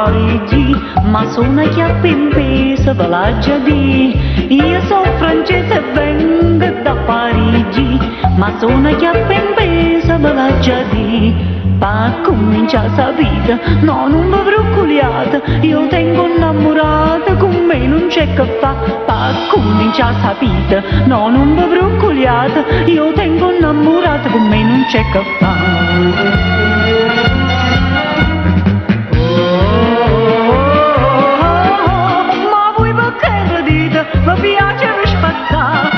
Parigi, ma sono chiappe in peso ve la già di. Io sono francese e vengo da Parigi, ma sono chiappe in peso ve la già di. Pa cominciare sa vita, no non vi preoccupate, io tengo innamorata, con me non c'è che fa. Pa cominciare sa vita, no non vi preoccupate, io tengo innamorata, con me non c'è che fa. Ma voi perché lo dite? Mi piace rispettare.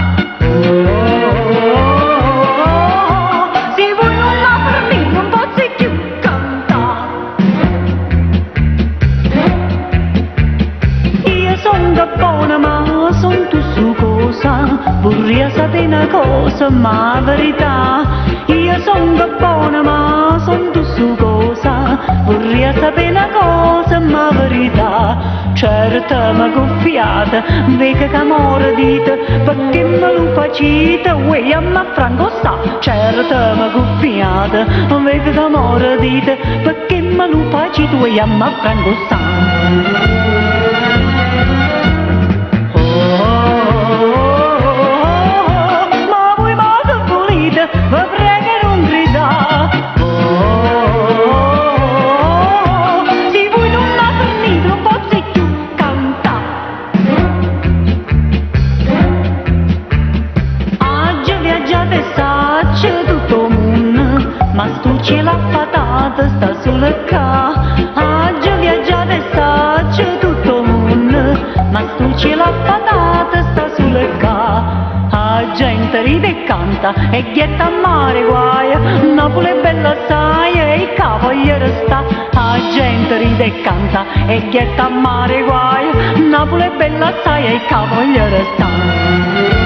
Se voi non la per me non posso più cantare. Io sono da buona ma sono tu su cosa, vorrei sapere una cosa ma la verità. Io sono da buona ma sono tu su cosa, vorrei sapere una cosa ma la verità. Certo mi guffiate, vedo che amore dite, perché me lo facite, uè a me franco sta. Certo mi guffiate, vedo che amore dite, perché me lo facite, uè a me franco sta. C'è tutto il mondo, ma stu c'è la patata sta sulla ca. Oggi viaggiate e sta c'è tutto il mondo, ma stu c'è la patata sta sulla ca. La gente ride e canta e ghietta a mare guaia, Napoli è bella assai e il cavaliere sta. La gente ride e canta e ghietta a mare guaia, Napoli è bella assai e il cavaliere sta.